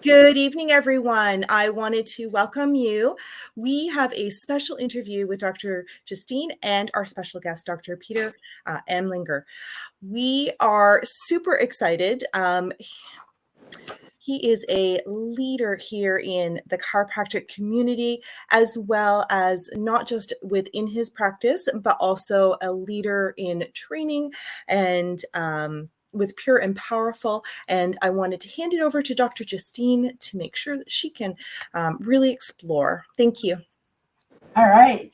Good evening, everyone. I wanted to welcome you. We have a special interview with Dr. Justine and our special guest, Dr. Peter Amlinger. We are super excited. He is a leader here in the chiropractic community, as well as not just within his practice, but also a leader in training and with Pure and Powerful. And I wanted to hand it over to Dr. Justine to make sure that she can really explore. Thank you. All right.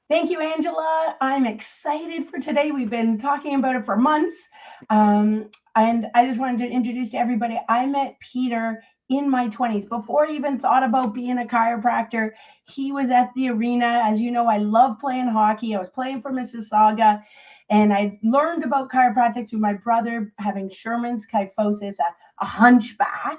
Thank you, Angela. I'm excited for today. We've been talking about it for months. And I just wanted to introduce to everybody, I met Peter in my 20s. Before I even thought about being a chiropractor, he was at the arena. As you know, I love playing hockey. I was playing for Mississauga. And I learned about chiropractic through my brother having Sherman's kyphosis, a hunchback.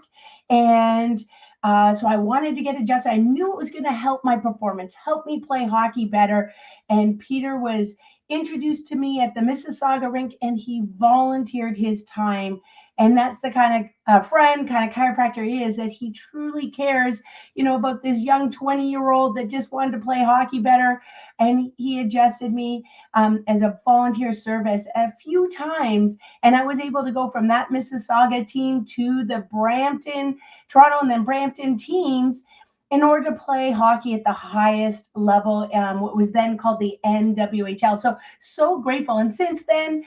And so I wanted to get adjusted. I knew it was going to help my performance, help me play hockey better. And Peter was introduced to me at the Mississauga rink, and he volunteered his time. And that's the kind of friend, kind of chiropractor he is, that he truly cares, about this young 20-year-old that just wanted to play hockey better. And he adjusted me as a volunteer service a few times. And I was able to go from that Mississauga team to the Toronto and then Brampton teams in order to play hockey at the highest level, what was then called the NWHL. So grateful. And since then,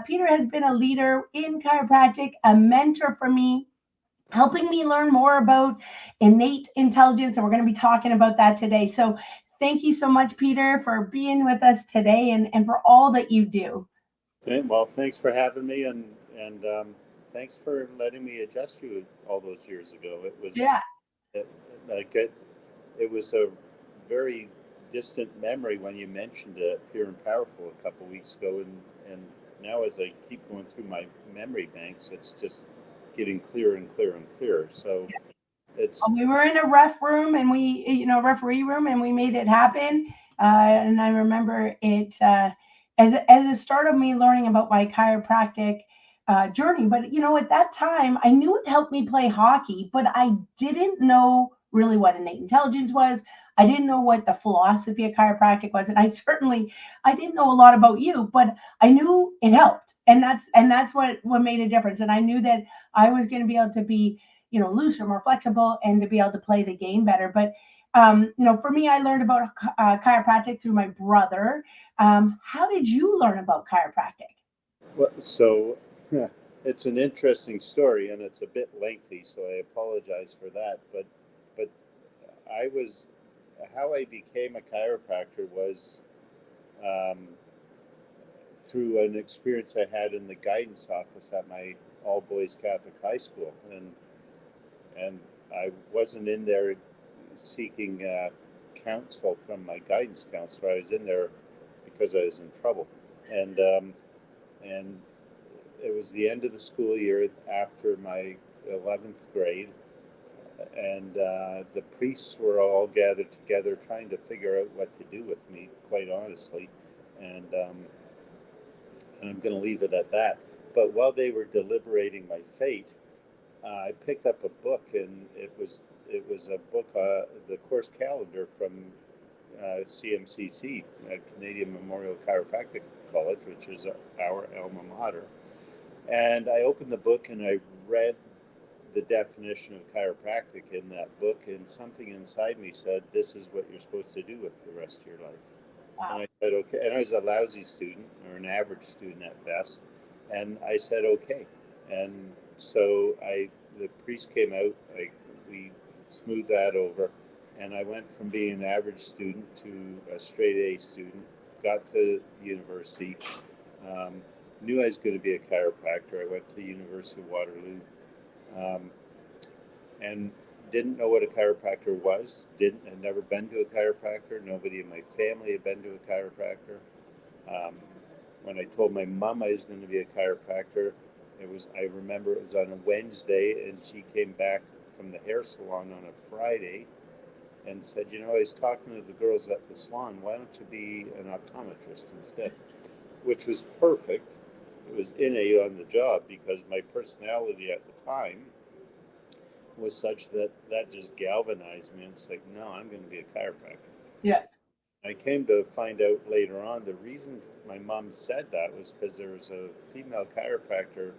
Peter has been a leader in chiropractic, a mentor for me, helping me learn more about innate intelligence. And we're going to be talking about that today. So thank you so much, Peter, for being with us today and for all that you do. Well, thanks for having me, and thanks for letting me adjust you all those years ago. Yeah. It, like it, it was a very distant memory when you mentioned it, Pure and Powerful, a couple of weeks ago, and now as I keep going through my memory banks, it's just getting clearer and clearer and clearer. So it's We were in a referee room, and we made it happen. And I remember it as a start of me learning about my chiropractic journey. But at that time, I knew it helped me play hockey, but I didn't know really what innate intelligence was. I didn't know what the philosophy of chiropractic was, and I didn't know a lot about you, but I knew it helped, and that's what made a difference. And I knew that I was going to be able to be looser, more flexible, and to be able to play the game better. But for me, I learned about chiropractic through my brother. How did you learn about chiropractic? well, so it's an interesting story, and it's a bit lengthy, so I apologize for that. But I was how I became a chiropractor was um, through an experience I had in the guidance office at my all boys Catholic high school, and I wasn't in there seeking counsel from my guidance counselor. I was in there because I was in trouble, and and it was the end of the school year after my 11th grade, and the priests were all gathered together trying to figure out what to do with me, quite honestly, and and I'm going to leave it at that. But while they were deliberating my fate, I picked up a book, and it was a book, the course calendar from CMCC, Canadian Memorial Chiropractic College, which is our alma mater. And I opened the book and I read the definition of chiropractic in that book, and something inside me said, "This is what you're supposed to do with the rest of your life." And Wow. I said, "Okay." And I was a lousy student, or an average student at best. And I said, "Okay." And so the priest came out. We smoothed that over, and I went from being an average student to a straight A student. Got to university. Um, Knew I was going to be a chiropractor. I went to the University of Waterloo, um, and didn't know what a chiropractor was. Didn't Had never been to a chiropractor. Nobody in my family had been to a chiropractor. Um, when I told my mom I was going to be a chiropractor, I remember it was on a Wednesday, and she came back from the hair salon on a Friday and said, I was talking to the girls at the salon. Why don't you be an optometrist instead? Which was perfect. It was innate on the job because my personality at the time was such that that just galvanized me. It's like, no, I'm going to be a chiropractor. Yeah. I came to find out later on the reason my mom said that was because there was a female chiropractor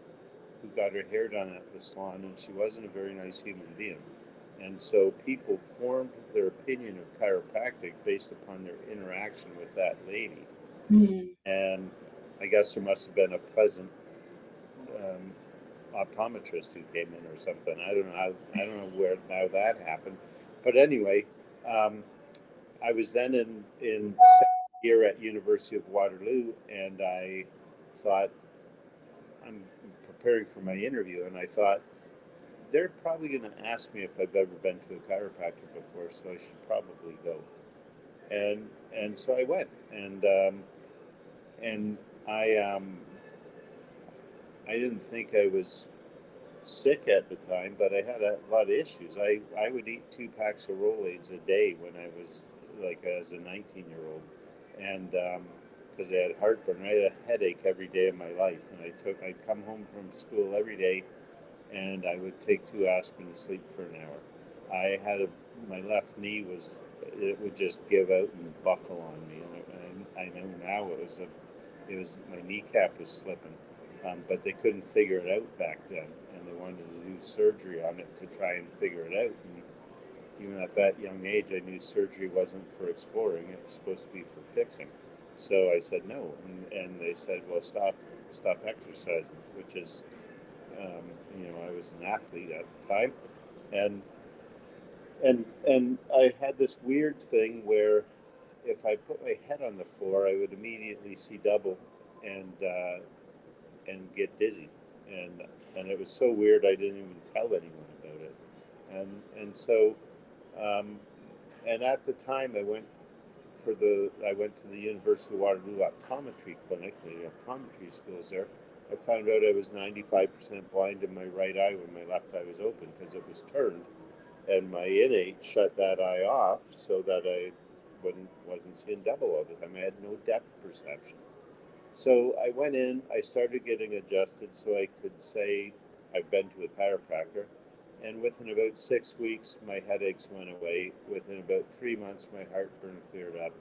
who got her hair done at the salon, and she wasn't a very nice human being. And so people formed their opinion of chiropractic based upon their interaction with that lady. Mm. And I guess there must have been a pleasant um, optometrist who came in or something. I don't know where how that happened, but anyway, um, I was then in second year at University of Waterloo, and I thought I'm preparing for my interview, and I thought they're probably going to ask me if I've ever been to a chiropractor before, so I should probably go. And so I went, and I I didn't think I was sick at the time, but I had a lot of issues. I would eat 2 packs of Rolaids a day when I was like as a 19-year-old, and because I had heartburn, I had a headache every day of my life, and I'd come home from school every day, and I would take 2 aspirin and sleep for an hour. My left knee was it would just give out and buckle on me, and I know now it was my kneecap was slipping, but they couldn't figure it out back then, and they wanted to do surgery on it to try and figure it out. And even at that young age, I knew surgery wasn't for exploring; it was supposed to be for fixing. So I said no, and they said, "Well, stop exercising," which is, I was an athlete at the time, and and I had this weird thing where if I put my head on the floor, I would immediately see double, and and get dizzy, and and it was so weird I didn't even tell anyone about it, and so um, and at the time I went to the University of Waterloo optometry clinic, the optometry schools there. I found out I was 95% blind in my right eye when my left eye was open because it was turned, and my innate shut that eye off so that I wasn't seeing double all the time. I had no depth perception. So I went in, I started getting adjusted so I could say I've been to a chiropractor. And within about 6 weeks, my headaches went away. Within about 3 months, my heartburn cleared up.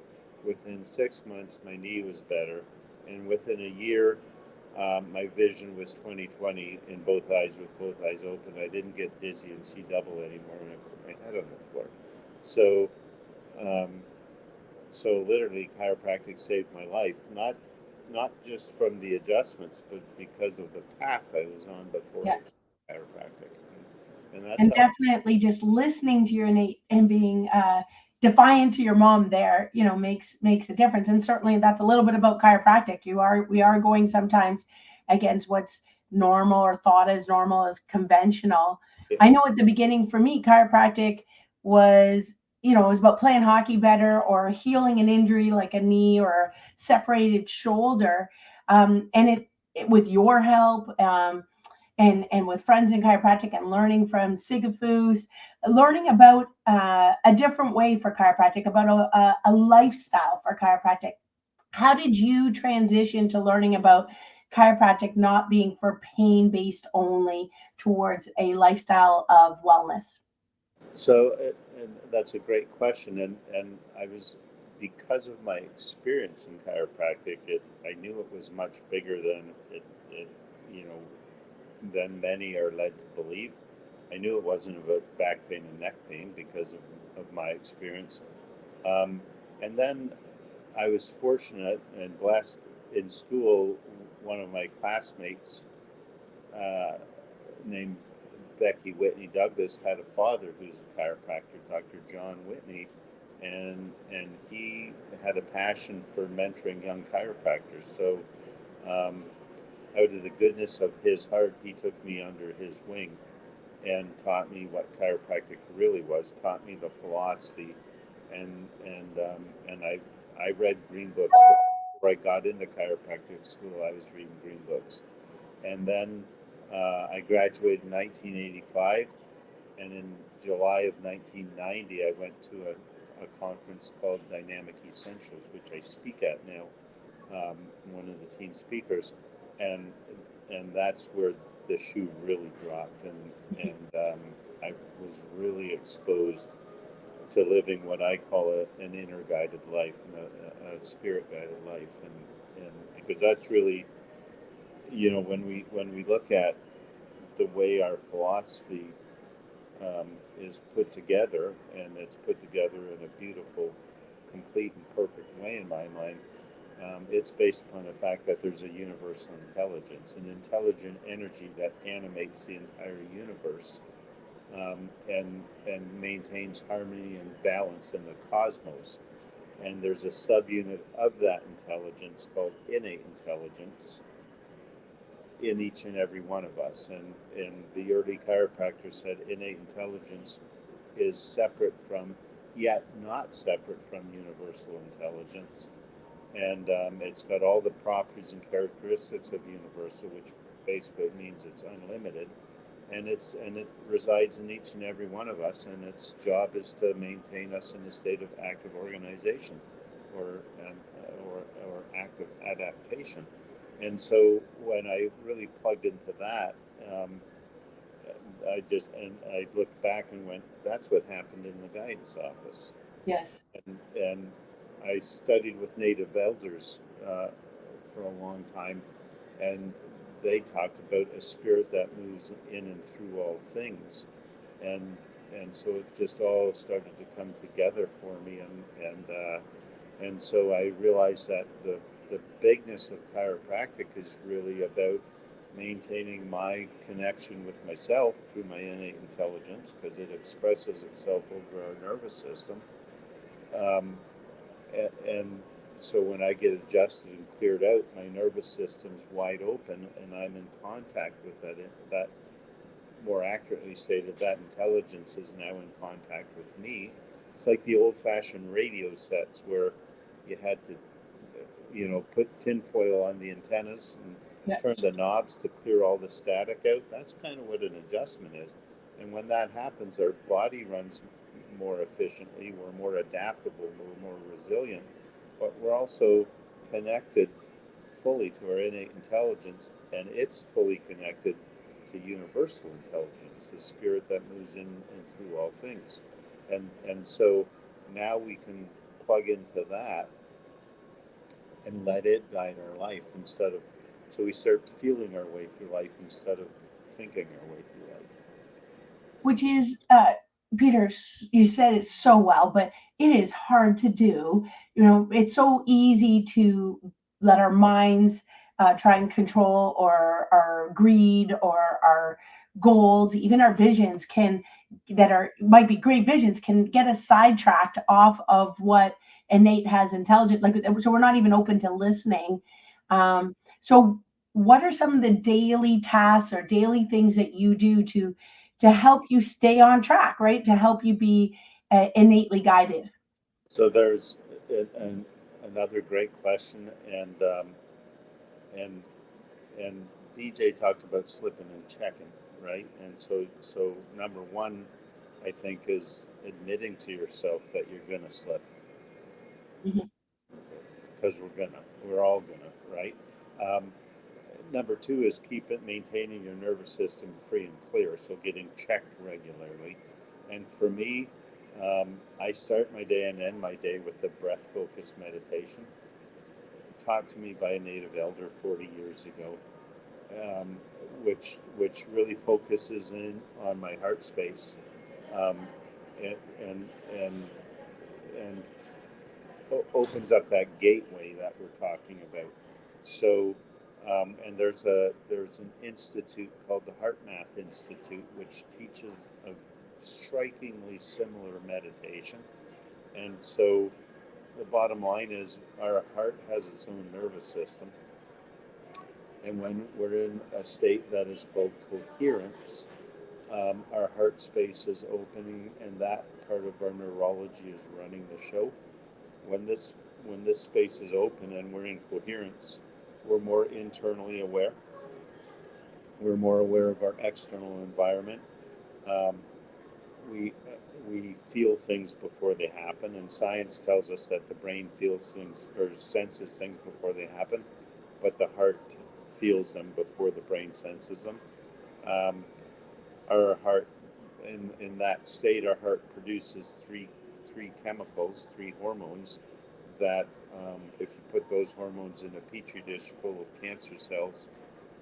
Within 6 months, my knee was better. And within a year, my vision was 20/20 in both eyes with both eyes open. I didn't get dizzy and see double anymore when I put my head on the floor. So, um, so literally, chiropractic saved my life. Not just from the adjustments, but because of the path I was on before Yeah. I found chiropractic, and that's And how. definitely just listening to your innate and being defiant to your mom there, makes a difference. And certainly that's a little bit about chiropractic. We are going sometimes against what's normal or thought as normal as conventional. Yeah. I know at the beginning for me, chiropractic was, it was about playing hockey better or healing an injury like a knee or a separated shoulder. And with your help, and with friends in chiropractic and learning from Sigafus, learning about a different way for chiropractic, about a lifestyle for chiropractic. How did you transition to learning about chiropractic not being for pain based only towards a lifestyle of wellness? So, and that's a great question, and I was because of my experience in chiropractic, I knew it was much bigger than it you know than many are led to believe. I knew it wasn't about back pain and neck pain because of my experience. Um, and then I was fortunate and blessed in school. One of my classmates, uh, named Becky Whitney Douglas, had a father who's a chiropractor, Dr. John Whitney, and he had a passion for mentoring young chiropractors. So, um, out of the goodness of his heart, he took me under his wing and taught me what chiropractic really was. Taught me the philosophy, and I read green books before I got into chiropractic school. I was reading green books, and then I graduated in 1985, and in July of 1990, I went to a conference called Dynamic Essentials, which I speak at now. One of the team speakers, and that's where the shoe really dropped, and really exposed to living what I call an inner guided life and a spirit guided life, and because that's really, when we look at the way our philosophy is put together, and it's put together in a beautiful, complete, and perfect way in my mind. It's based upon the fact that there's a universal intelligence, an intelligent energy that animates the entire universe, and maintains harmony and balance in the cosmos. And there's a subunit of that intelligence called innate intelligence in each and every one of us. And the early chiropractor said innate intelligence is separate from, yet not separate from, universal intelligence. And it's got all the properties and characteristics of universal, which basically means it's unlimited. And it resides in each and every one of us, and its job is to maintain us in a state of active organization, or active adaptation. And so when I really plugged into that, I looked back and went, that's what happened in the guidance office. Yes. And I studied with native elders for a long time, and they talked about a spirit that moves in and through all things, and so it just all started to come together for me, and so I realized that the bigness of chiropractic is really about maintaining my connection with myself through my innate intelligence, because it expresses itself over our nervous system. And so when I get adjusted and cleared out, my nervous system's wide open, and I'm in contact with that, more accurately stated, that intelligence is now in contact with me. It's like the old-fashioned radio sets where you had to, put tinfoil on the antennas and turn the knobs to clear all the static out. That's kind of what an adjustment is. And when that happens, our body runs more efficiently, we're more adaptable, we're more resilient, but we're also connected fully to our innate intelligence, and it's fully connected to universal intelligence, the spirit that moves in and through all things. And so now we can plug into that and let it guide our life so we start feeling our way through life instead of thinking our way through life. Which is, Peter, you said it so well, but it is hard to do. It's so easy to let our minds try and control, or our greed, or our goals, even our visions might be great visions, can get us sidetracked off of what innate has intelligent, so we're not even open to listening. So what are some of the daily tasks or daily things that you do to help you stay on track, right? To help you be innately guided? So there's another great question, and DJ talked about slipping and checking, right? And so number one, I think, is admitting to yourself that you're gonna slip, because we're all gonna, right? Number two is maintaining your nervous system free and clear, so getting checked regularly. And for me, I start my day and end my day with a breath-focused meditation, taught to me by a native elder 40 years ago, which really focuses in on my heart space, and and opens up that gateway that we're talking about. So, and there's an institute called the Heart Math Institute, which teaches a strikingly similar meditation. And so the bottom line is our heart has its own nervous system. And when we're in a state that is called coherence, our heart space is opening, and that part of our neurology is running the show. When this space is open and we're in coherence, we're more internally aware. We're more aware of our external environment. We feel things before they happen, and science tells us that the brain feels things or senses things before they happen, but the heart feels them before the brain senses them. Our heart, and in that state, our heart produces three chemicals, three hormones that if you put those hormones in a petri dish full of cancer cells,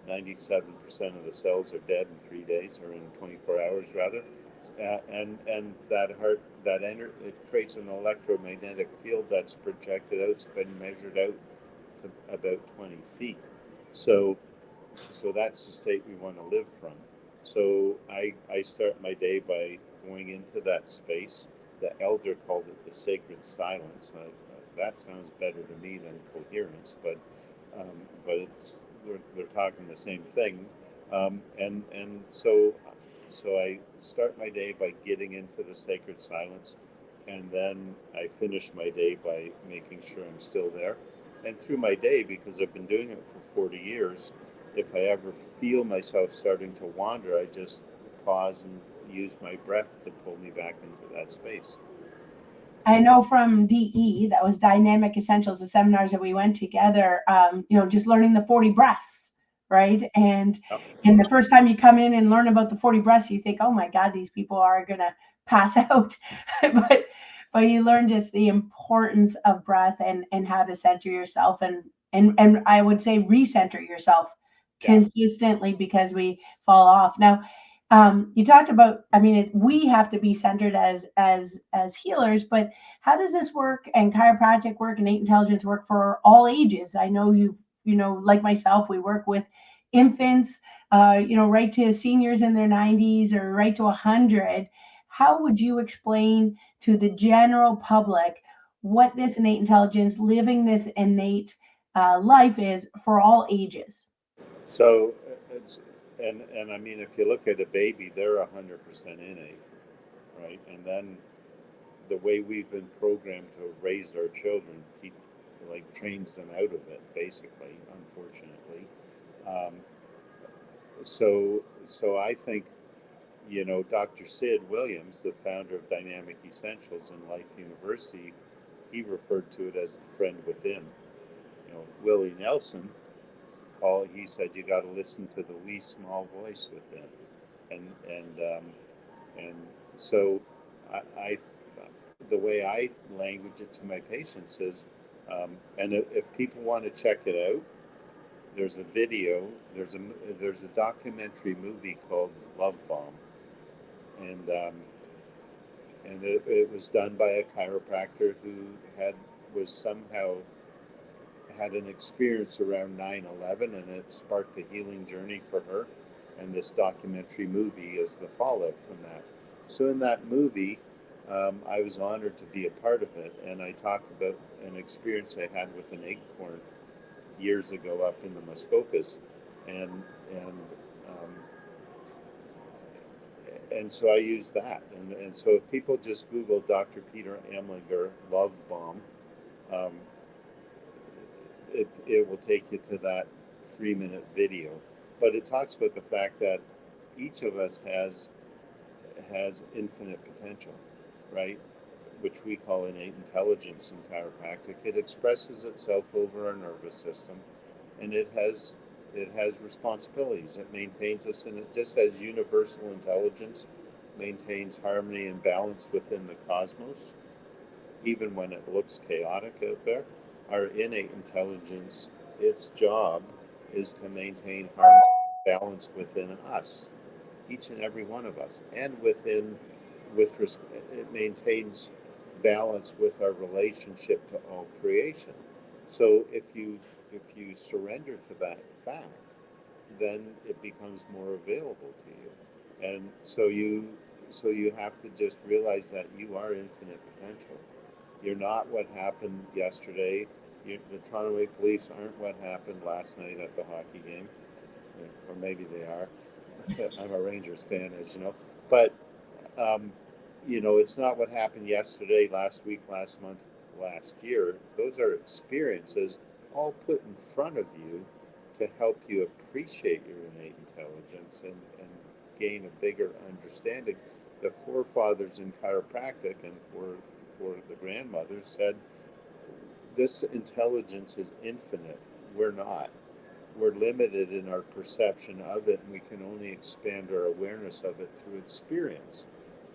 97% of the cells are dead in 3 days, or in 24 hours rather. And that heart, it creates an electromagnetic field that's projected out. It's been measured out to about 20 feet. So that's the state we want to live from. So I start my day by going into that space. The elder called it the sacred silence. That sounds better to me than coherence, but it's they're talking the same thing. And so I start my day by getting into the sacred silence, and then I finish my day by making sure I'm still there. And through my day, because I've been doing it for 40 years, if I ever feel myself starting to wander, I just pause and use my breath to pull me back into that space. I know from DE, that was Dynamic Essentials, the seminars that we went together, just learning the 40 breaths, right? And the first time you come in and learn about the 40 breaths, you think, oh my God, these people are going to pass out. but you learn just the importance of breath and how to center yourself and I would say recenter yourself consistently, because we fall off. Now, you talked about, we have to be centered as healers, but how does this work, and chiropractic work, innate intelligence work for all ages? I know like myself, we work with infants, right to seniors in their 90s or right to 100. How would you explain to the general public what this innate intelligence, living this innate life is for all ages? So it's and I mean, if you look at a baby, they're 100% innate, right? And then the way we've been programmed to raise our children, trains them out of it, basically, unfortunately. Um, so I think, Dr. Sid Williams, the founder of Dynamic Essentials and Life University, he referred to it as the friend within. Willie Nelson, he said you got to listen to the wee small voice within, and so I the way I language it to my patients is, and if people want to check it out, there's a video, there's a documentary movie called Love Bomb, and it was done by a chiropractor who was somehow had an experience around 9/11, and it sparked a healing journey for her. And this documentary movie is the fallout from that. So in that movie, I was honored to be a part of it, and I talked about an experience I had with an acorn years ago up in the Muskokas, and um, and so I use that, and so if people just Google Dr. Peter Amlinger Love Bomb, um, it will take you to that 3-minute video. But it talks about the fact that each of us has infinite potential, right? Which we call innate intelligence in chiropractic. It expresses itself over our nervous system, and it has responsibilities. It maintains us, and it just as universal intelligence maintains harmony and balance within the cosmos, even when it looks chaotic out there. Our innate intelligence, its job is to maintain harmony and balance within us, each and every one of us, and it maintains balance with our relationship to all creation. So if you surrender to that fact, then it becomes more available to you. And so you have to just realize that you are infinite potential. You're not what happened yesterday. The Toronto Maple Leafs aren't what happened last night at the hockey game, or maybe they are. I'm a Rangers fan, as you know, but it's not what happened yesterday, last week, last month, last year. Those are experiences all put in front of you to help you appreciate your innate intelligence and gain a bigger understanding. The forefathers in chiropractic and for the grandmothers said, this intelligence is infinite. We're not. We're limited in our perception of it, and we can only expand our awareness of it through experience.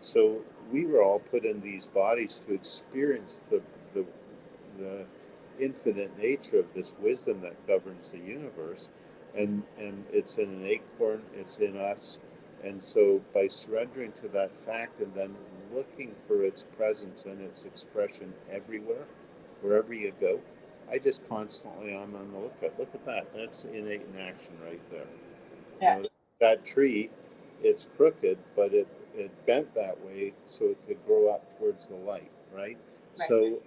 So we were all put in these bodies to experience the, the infinite nature of this wisdom that governs the universe. And it's in an acorn, it's in us. And so by surrendering to that fact and then looking for its presence and its expression everywhere, wherever you go, I just constantly am on the lookout. Look at that. That's innate in action right there. You Yeah. know, that tree, it's crooked, but it bent that way so it could grow up towards the light, right? Right.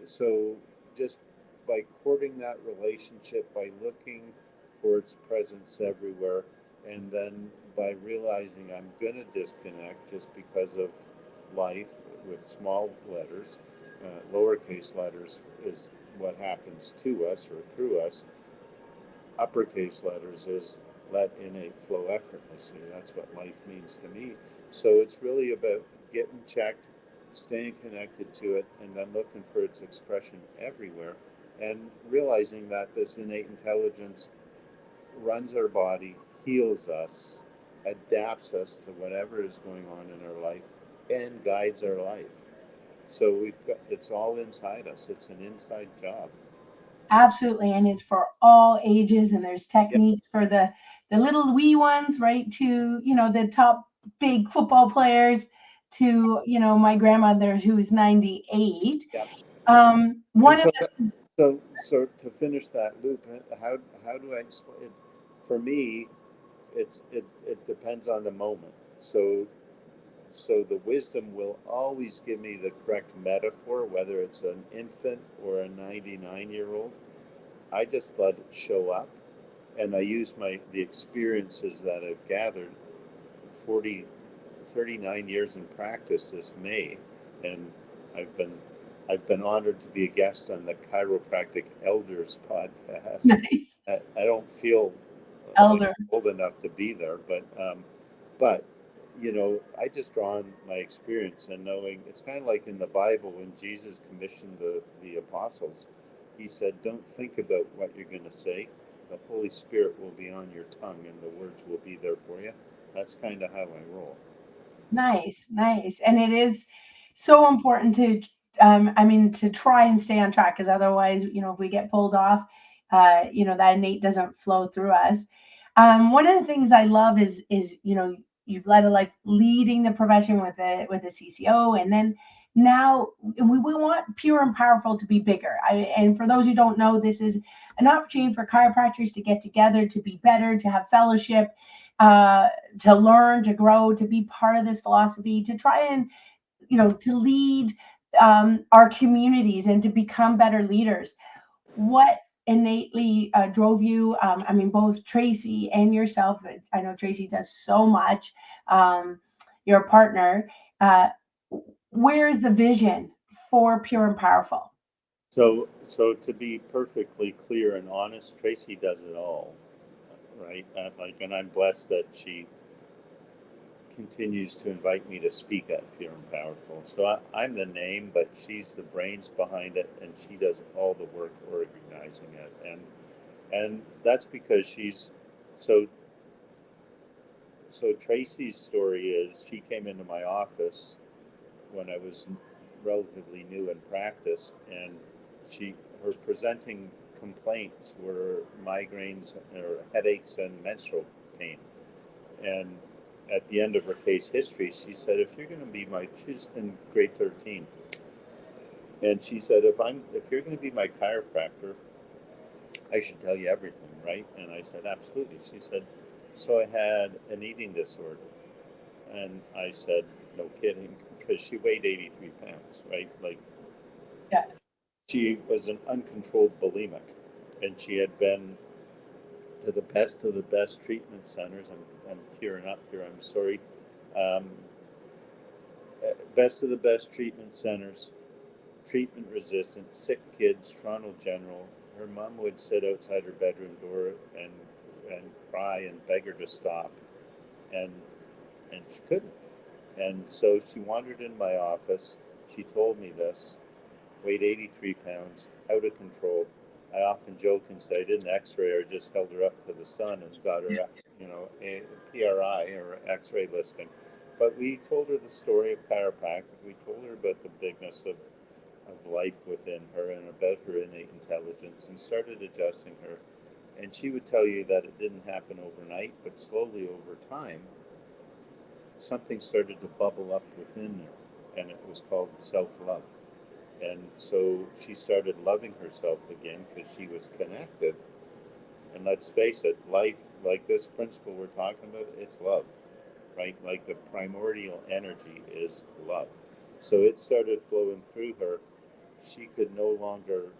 So just by courting that relationship, by looking for its presence everywhere, and then by realizing I'm going to disconnect just because of life with small letters, lowercase letters is what happens to us or through us. Uppercase letters is let innate flow effortlessly. That's what life means to me. So it's really about getting checked, staying connected to it, and then looking for its expression everywhere, and realizing that this innate intelligence runs our body, heals us, adapts us to whatever is going on in our life, and guides our life. So it's all inside us. It's an inside job. Absolutely, and it's for all ages, and there's Yeah, techniques for the little wee ones, right? To the top big football players, to my grandmother who is 98. yeah. And One of so them, so to finish that loop, how do I explain it? For me, it depends on the moment. So the wisdom will always give me the correct metaphor, whether it's an infant or a 99-year-old. I just let it show up, and I use the experiences that I've gathered 40 39 years in practice this May, and I've been I've been honored to be a guest on the Chiropractic Elders podcast. nice I don't feel like elder. old enough to be there, but I just draw on my experience and knowing it's kind of like in the Bible when Jesus commissioned the apostles. He said, "Don't think about what you're going to say. The Holy Spirit will be on your tongue, and the words will be there for you." That's kind of how I roll. Nice, nice. And it is so important to, I mean, to try and stay on track, because otherwise, if we get pulled off, that innate doesn't flow through us. One of the things I love is, you've led a life leading the profession with a CCO, and then now we want pure and powerful to be bigger. And for those who don't know, this is an opportunity for chiropractors to get together, to be better, to have fellowship, uh, to learn, to grow, to be part of this philosophy, to try and, to lead our communities and to become better leaders. What innately drove you? I mean, both Tracy and yourself. I know Tracy does so much. Um, your partner. Uh, where's the vision for Pure and Powerful? So to be perfectly clear and honest, Tracy does it all, right? And I'm blessed that she continues to invite me to speak at Pure and Powerful. So I'm the name, but she's the brains behind it, and she does all the work organizing it. And that's because she's so. So Tracy's story is she came into my office when I was relatively new in practice, and her presenting complaints were migraines or headaches and menstrual pain. And at the end of her case history, she said, "If you're going to be she's in grade 13, and she said, if you're going to be my chiropractor, I should tell you everything, right?" And I said, "Absolutely." She said, "So I had an eating disorder." And I said, "No kidding," because she weighed 83 pounds, right? Like, Yeah, she was an uncontrolled bulimic, and she had been to the best of the best treatment centers. I'm tearing up here. I'm sorry. Um, Best of the best treatment centers, treatment resistant, sick kids, Toronto General. Her mom would sit outside her bedroom door and cry and beg her to stop, and she couldn't. And so she wandered in my office. She told me this, weighed 83 pounds, out of control. I often joke and say I didn't x-ray her, just held her up to the sun and got her, a PRI or x-ray listing. but we told her the story of chiropractic. We told her about the bigness of life within her and about her innate intelligence, and started adjusting her. And she would tell you that it didn't happen overnight, but slowly over time, something started to bubble up within her, and it was called self-love. And so she started loving herself again because she was connected. And let's face it, life, like this principle we're talking about, it's love, right? Like the primordial energy is love. So it started flowing through her. She could no longer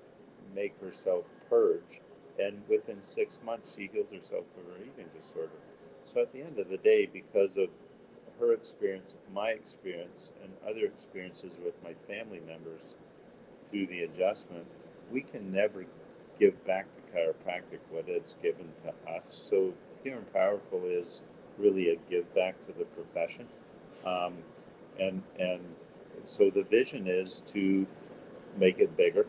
make herself purge. And within 6 months, she healed herself of her eating disorder. So at the end of the day, because of her experience, my experience, and other experiences with my family members through the adjustment, we can never give back to chiropractic what it's given to us. So Pure and Powerful is really a give back to the profession. Um, and so the vision is to make it bigger,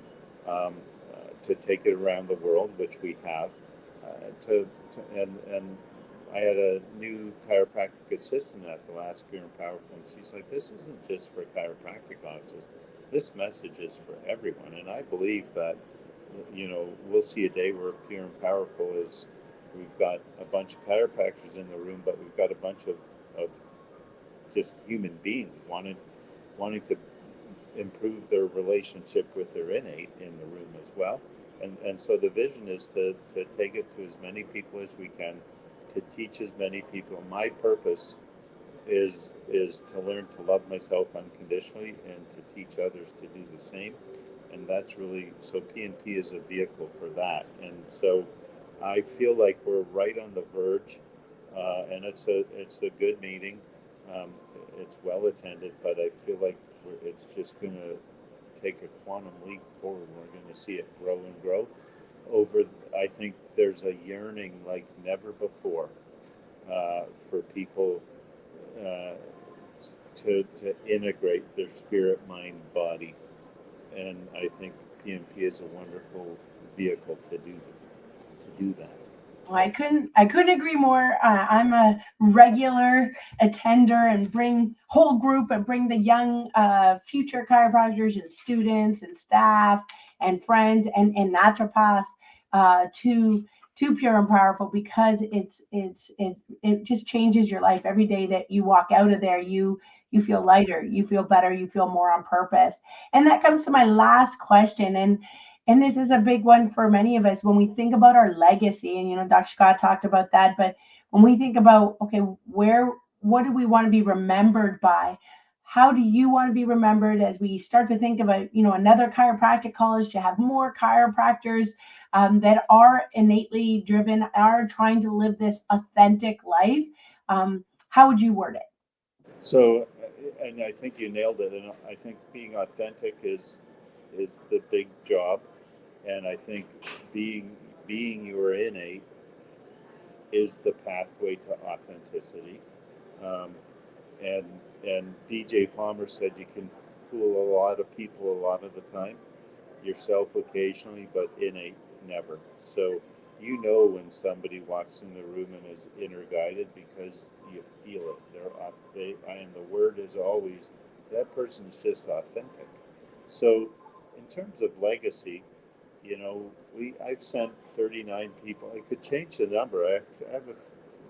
to take it around the world, which we have. And I had a new chiropractic assistant at the last Pure and Powerful, and she's like, "This isn't just for chiropractic offices. This message is for everyone." And I believe that, we'll see a day where Pure and Powerful is. We've got a bunch of chiropractors in the room, but we've got a bunch of just human beings wanting to improve their relationship with their innate in the room as well. And so the vision is to take it to as many people as we can, to teach as many people. My purpose is to learn to love myself unconditionally and to teach others to do the same. And that's really, so P&P is a vehicle for that. And so I feel like we're right on the verge, and it's a good meeting. It's well attended, but I feel like it's just going to take a quantum leap forward. We're going to see it grow and grow. I think there's a yearning like never before for people to integrate their spirit, mind, body, and I think PMP is a wonderful vehicle to do that. I couldn't agree more. I'm a regular attender and bring whole group and bring the young future chiropractors and students and staff and friends and naturopaths to Pure and Powerful, because it just changes your life every day that you walk out of there. You feel lighter, you feel better, you feel more on purpose. And that comes to my last question. And this is a big one for many of us when we think about our legacy. And, Dr. Scott talked about that. But when we think about, okay, what do we want to be remembered by? How do you want to be remembered as we start to think about, another chiropractic college, to have more chiropractors that are innately driven, are trying to live this authentic life? How would you word it? So, and I think you nailed it. And I think being authentic is the big job. And I think being your innate is the pathway to authenticity. Um, and DJ Palmer said you can fool a lot of people a lot of the time, yourself occasionally, but innate never. So when somebody walks in the room and is inner guided because you feel it. They're off. And the word is always that person is just authentic. So in terms of legacy, I've sent 39 people. I could change the number.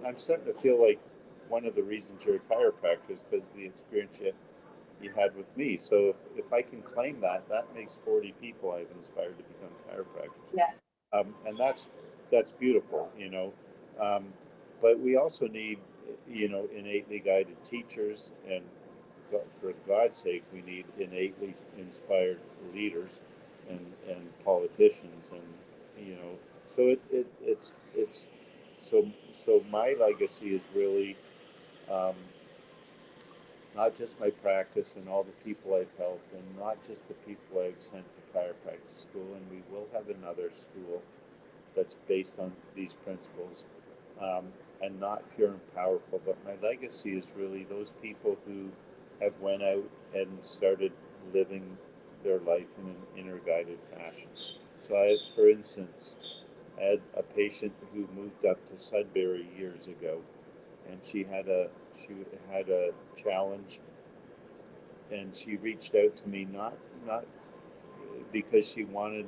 I'm starting to feel like one of the reasons you're a chiropractor is because of the experience you had with me. So if I can claim that makes 40 people I've inspired to become chiropractors. Yeah. And that's beautiful, but we also need, innately guided teachers, and for God's sake, we need innately inspired leaders and politicians, and so it's so my legacy is really um, not just my practice and all the people I've helped, and not just the people I've sent to chiropractic school, and we will have another school that's based on these principles, and not Pure and Powerful. But my legacy is really those people who have went out and started living their life in an inner guided fashion. So for instance, I had a patient who moved up to Sudbury years ago, and she had a She had a challenge, and she reached out to me not because she wanted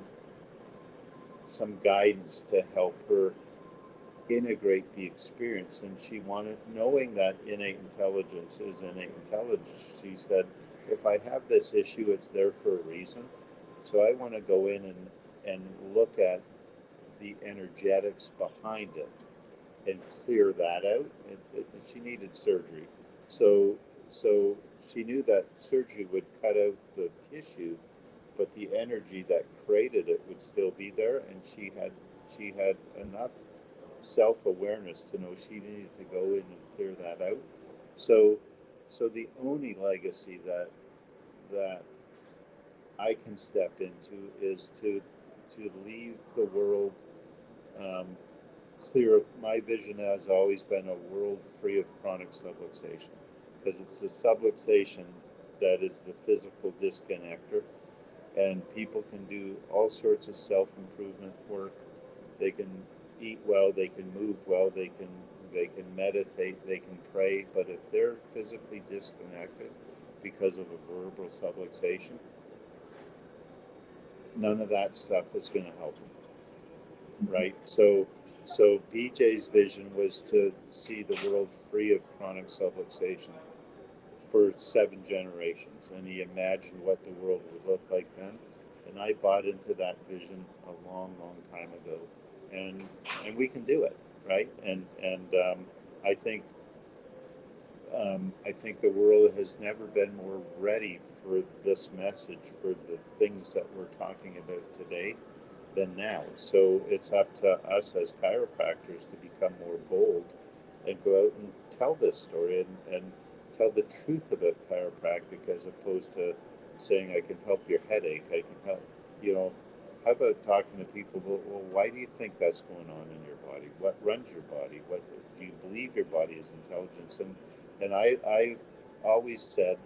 some guidance to help her integrate the experience, and she wanted, knowing that innate intelligence is innate intelligence, she said, if I have this issue, it's there for a reason. So I want to go in and look at the energetics behind it and clear that out. She needed surgery, so so she knew that surgery would cut out the tissue, but the energy that created it would still be there, and she had enough self-awareness to know she needed to go in and clear that out. So so the only legacy that I can step into is to leave the world um, clear of. My vision has always been a world free of chronic subluxation, because it's the subluxation that is the physical disconnector, and people can do all sorts of self-improvement work. They can eat well, they can move well, they can meditate, they can pray, but if they're physically disconnected because of a verbal subluxation, none of that stuff is going to help them, right? So BJ's vision was to see the world free of chronic subluxation for 7 generations, and he imagined what the world would look like then. And I bought into that vision a long, long time ago, and we can do it, right? And I think I think the world has never been more ready for this message, for the things that we're talking about today, than now. So it's up to us as chiropractors to become more bold and go out and tell this story, and tell the truth about chiropractic, as opposed to saying I can help your headache, I can help, you know. How about talking to people about, well, why do you think that's going on in your body? What runs your body? What do you believe your body is intelligence? And I've always said,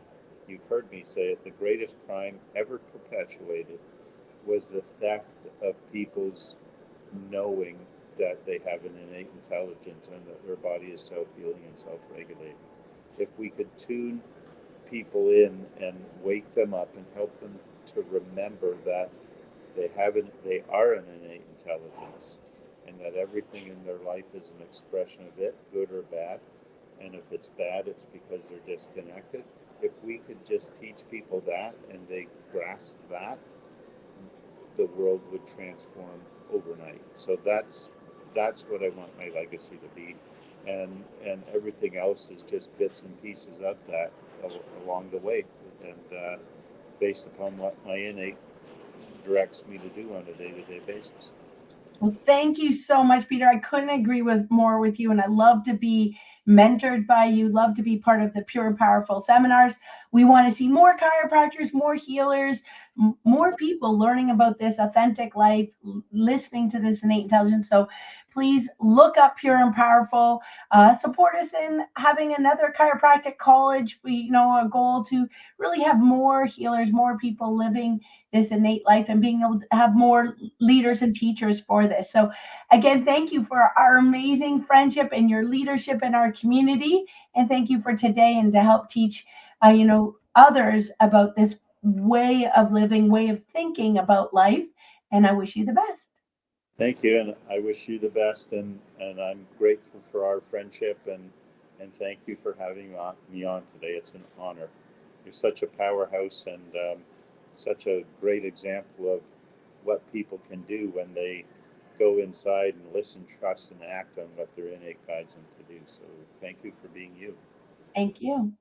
you've heard me say it, the greatest crime ever perpetuated was the theft of people's knowing that they have an innate intelligence and that their body is self-healing and self-regulating. If we could tune people in and wake them up and help them to remember that they are an innate intelligence, and that everything in their life is an expression of it, good or bad, and if it's bad, it's because they're disconnected. If we could just teach people that and they grasp that, the world would transform overnight. So that's what I want my legacy to be, and everything else is just bits and pieces of that along the way, and based upon what my innate directs me to do on a day-to-day basis. Well, thank you so much, Peter. I couldn't agree with more with you, and I love to be mentored by you. Love to be part of the Pure and Powerful seminars. We want to see more chiropractors, more healers, more people learning about this authentic life, listening to this innate intelligence. So please look up Pure and Powerful. Support us in having another chiropractic college. We, a goal to really have more healers, more people living this innate life, and being able to have more leaders and teachers for this. So again, thank you for our amazing friendship and your leadership in our community. And thank you for today, and to help teach, others about this way of living, way of thinking about life. And I wish you the best. Thank you, and I wish you the best, and I'm grateful for our friendship, and thank you for having me on today. It's an honor. You're such a powerhouse, and such a great example of what people can do when they go inside and listen, trust, and act on what their innate guides them to do. So thank you for being you. Thank you.